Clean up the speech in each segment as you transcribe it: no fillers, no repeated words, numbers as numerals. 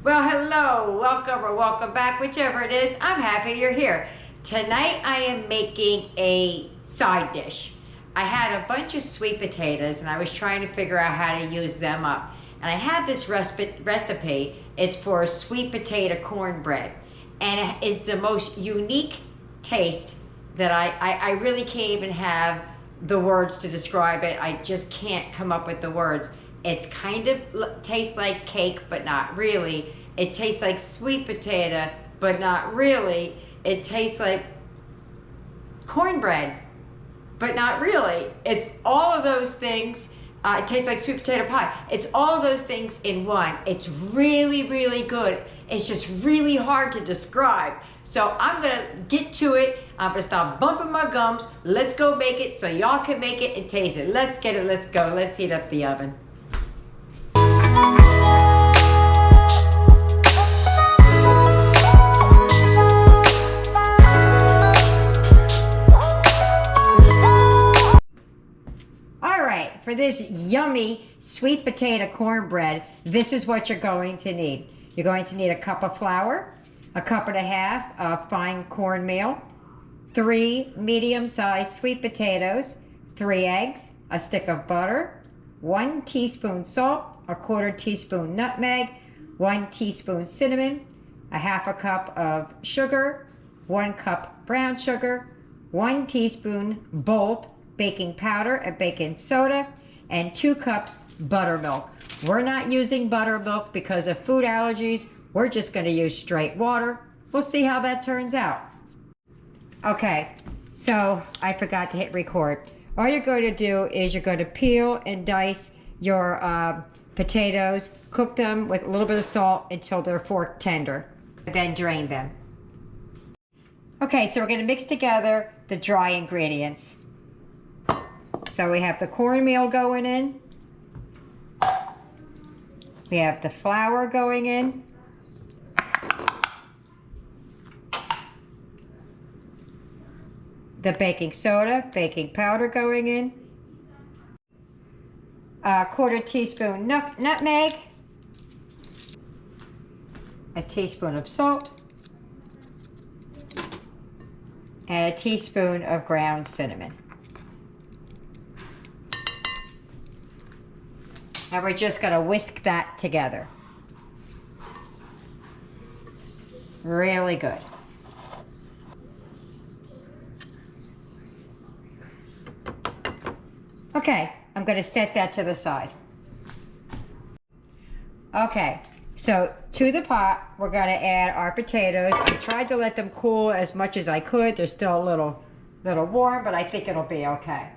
Well, hello, welcome or welcome back, whichever it is. I'm happy you're here. Tonight I am making a side dish. I had a bunch of sweet potatoes and I was trying to figure out how to use them up. And I have this recipe. It's for sweet potato cornbread. And it is the most unique taste that I really can't even have the words to describe it. I just can't come up with the words. It's kind of tastes like cake, but not really. It tastes like sweet potato, but not really. It tastes like cornbread, but not really. It's all of those things. It tastes like sweet potato pie. It's all of those things in one. It's really, really good. It's just really hard to describe. So I'm gonna get to it. I'm gonna stop bumping my gums. Let's go make it so y'all can make it and taste it. Let's get it, let's go. Let's heat up the oven. For this yummy sweet potato cornbread, this is what you're going to need. You're going to need a cup of flour, a cup and a half of fine cornmeal, 3 medium-sized sweet potatoes, 3 eggs, a stick of butter, 1 teaspoon salt, a 1/4 teaspoon nutmeg, 1 teaspoon cinnamon, a half a cup of sugar, 1 cup brown sugar, 1 teaspoon bold baking powder and baking soda, and 2 cups buttermilk. We're not using buttermilk because of food allergies. We're just going to use straight water. We'll see how that turns out. Okay, so I forgot to hit record. All you're going to do is you're going to peel and dice your potatoes, cook them with a little bit of salt until they're fork tender, then drain them. Okay, so we're going to mix together the dry ingredients. So we have the cornmeal going in. We have the flour going in. The baking soda, baking powder going in. A 1/4 teaspoon nutmeg. A teaspoon of salt. And a teaspoon of ground cinnamon. And we're just going to whisk that together. Really good. Okay, I'm going to set that to the side. Okay, so to the pot, we're going to add our potatoes. I tried to let them cool as much as I could. They're still a little warm, but I think it'll be okay.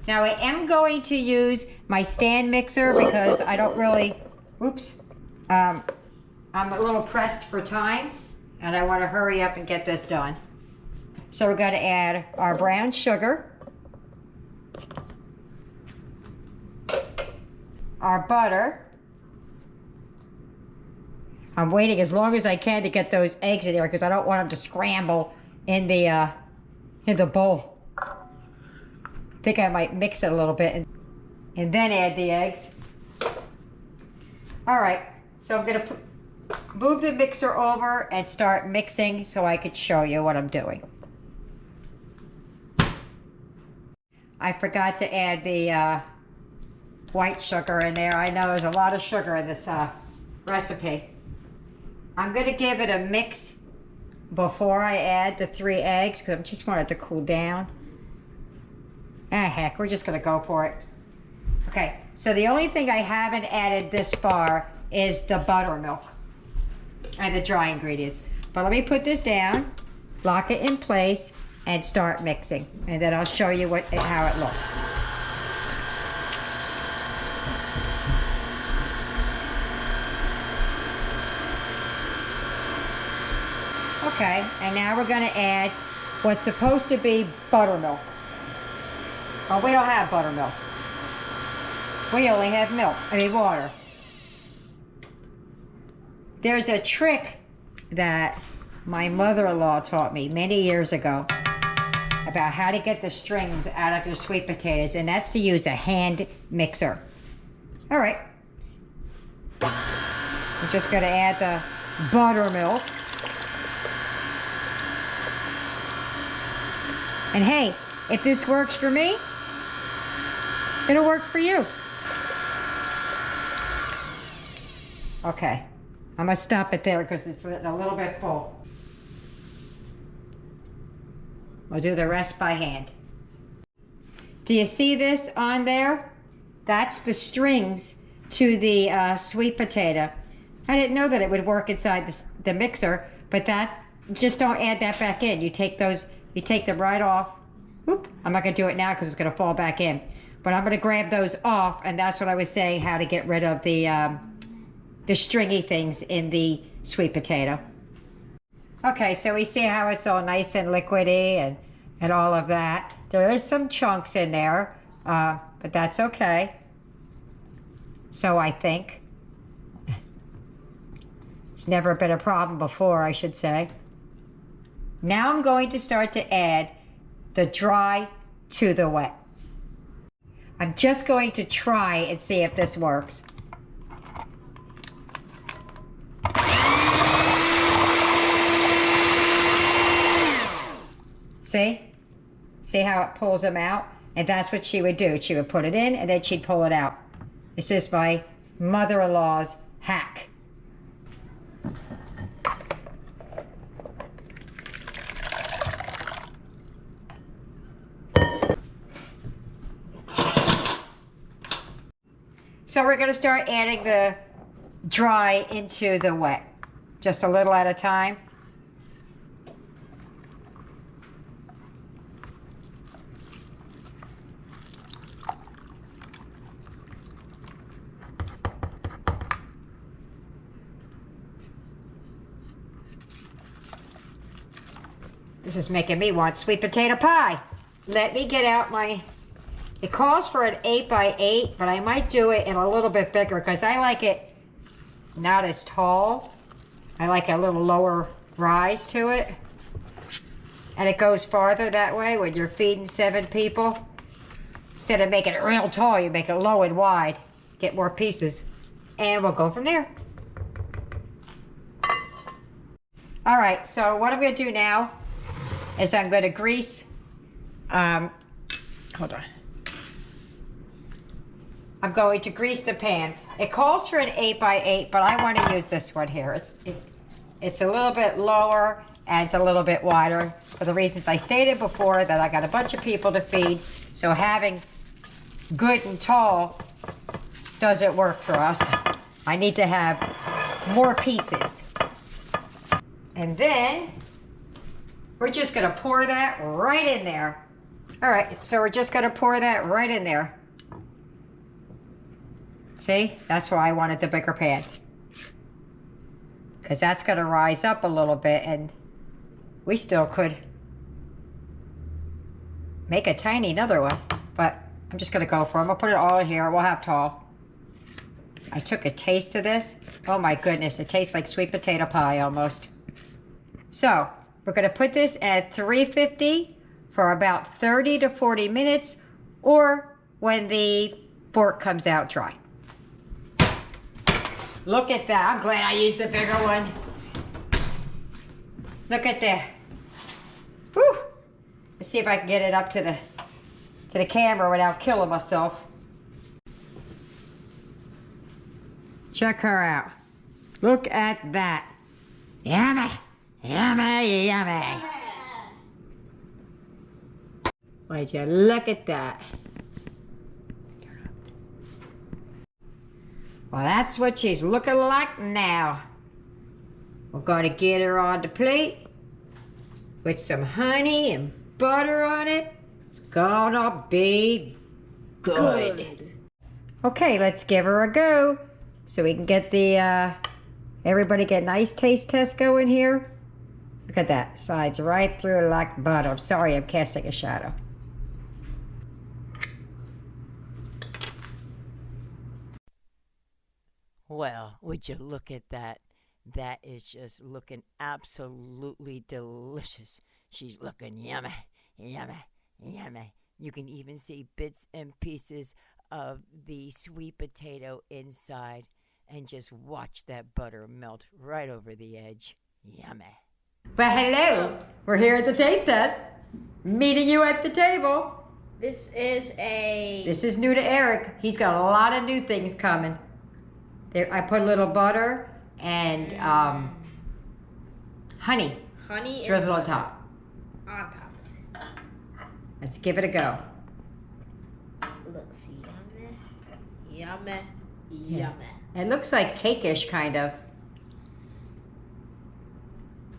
Now I am going to use my stand mixer because I don't really, I'm a little pressed for time and I want to hurry up and get this done. So we're going to add our brown sugar, our butter. I'm waiting as long as I can to get those eggs in there because I don't want them to scramble in the bowl. I think I might mix it a little bit and then add the eggs. All right, so I'm gonna move the mixer over and start mixing so I could show you what I'm doing. I forgot to add the white sugar in there. I know there's a lot of sugar in this recipe. I'm gonna give it a mix before I add the 3 eggs because I just want it to cool down. Ah, heck, we're just gonna go for it. Okay, so the only thing I haven't added this far is the buttermilk and the dry ingredients. But let me put this down, lock it in place, and start mixing. And then I'll show you how it looks. Okay, and now we're gonna add what's supposed to be buttermilk. Oh, we don't have buttermilk. We only have water. There's a trick that my mother-in-law taught me many years ago about how to get the strings out of your sweet potatoes, and that's to use a hand mixer. All right. I'm just going to add the buttermilk. And hey, if this works for me, it'll work for you. Okay, I'm going to stop it there because it's a little bit full. We'll do the rest by hand. Do you see this on there? That's the strings to the sweet potato. I didn't know that it would work inside the mixer, but just don't add that back in. You take them right off. Oop, I'm not gonna do it now because it's gonna fall back in. But I'm gonna grab those off, and that's what I was saying, how to get rid of the stringy things in the sweet potato. Okay, so we see how it's all nice and liquidy and all of that. There is some chunks in there, but that's okay. So I think. It's never been a problem before, I should say. Now I'm going to start to add the dry to the wet. I'm just going to try and see if this works. See? See how it pulls them out? And that's what she would do. She would put it in and then she'd pull it out. This is my mother-in-law's hack. So we're going to start adding the dry into the wet, just a little at a time. This is making me want sweet potato pie. Let me get out my... It calls for an 8x8, but I might do it in a little bit bigger because I like it not as tall. I like a little lower rise to it. And it goes farther that way when you're feeding 7 people. Instead of making it real tall, you make it low and wide. Get more pieces. And we'll go from there. All right, so what I'm going to do now is I'm going to grease... hold on. I'm going to grease the pan. It calls for an 8x8, but I want to use this one here. It's a little bit lower and it's a little bit wider for the reasons I stated before, that I got a bunch of people to feed. So having good and tall doesn't work for us. I need to have more pieces. And then we're just going to pour that right in there. All right, so we're just going to pour that right in there. See, that's why I wanted the bigger pan. Because that's going to rise up a little bit and we still could make a tiny another one. But I'm just going to go for them. I'll put it all in here. We'll have tall. I took a taste of this. Oh my goodness, it tastes like sweet potato pie almost. So, we're going to put this at 350 for about 30 to 40 minutes or when the fork comes out dry. Look at that. I'm glad I used the bigger one. Look at that. Whew. Let's see if I can get it up to the camera without killing myself. Check her out. Look at that. Yummy. Yummy, yummy. Would you look at that? Well, that's what she's looking like now. We're going to get her on the plate with some honey and butter on it. It's gonna be good. Okay, let's give her a go so we can get the, everybody get a nice taste test going here. Look at that, slides right through like butter. I'm sorry, I'm casting a shadow. Well, would you look at that? That is just looking absolutely delicious. She's looking yummy, yummy, yummy. You can even see bits and pieces of the sweet potato inside. and just watch that butter melt right over the edge. Yummy. Well, hello. We're here at the taste test, meeting you at the table. This is new to Eric. He's got a lot of new things coming. There, I put a little butter and honey drizzle on top. On top. Let's give it a go. Looks yummy. Yummy. It looks like cake-ish, kind of.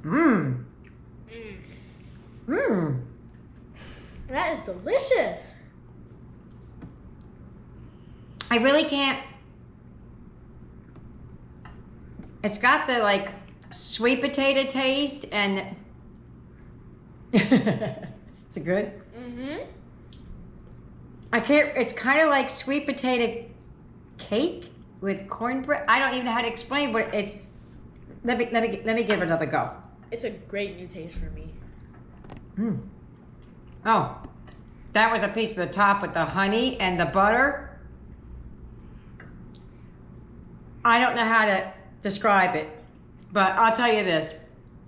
Mmm. Mmm. That is delicious. I really can't. It's got the like sweet potato taste and. Is it good? Mm-hmm. I can't. It's kind of like sweet potato cake with cornbread. I don't even know how to explain what it's. Let me give it another go. It's a great new taste for me. Mm. Oh, that was a piece of the top with the honey and the butter. I don't know how to describe it, but I'll tell you this.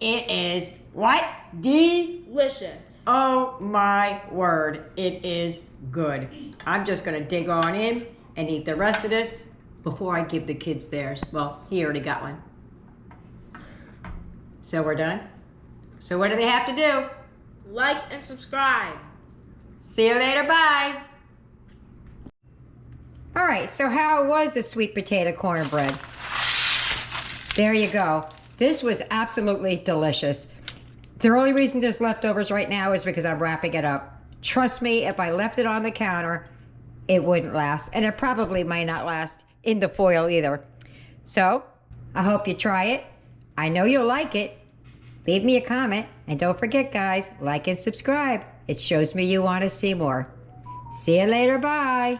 It is what? Delicious. Oh my word, it is good. I'm just gonna dig on in and eat the rest of this before I give the kids theirs. Well, he already got one. So we're done? So what do they have to do? Like and subscribe. See you later, bye. All right, so how was the sweet potato cornbread? There you go. This was absolutely delicious. The only reason there's leftovers right now is because I'm wrapping it up. Trust me, if I left it on the counter, it wouldn't last. And it probably might not last in the foil either. So, I hope you try it. I know you'll like it. Leave me a comment. And don't forget, guys, like and subscribe. It shows me you want to see more. See you later. Bye.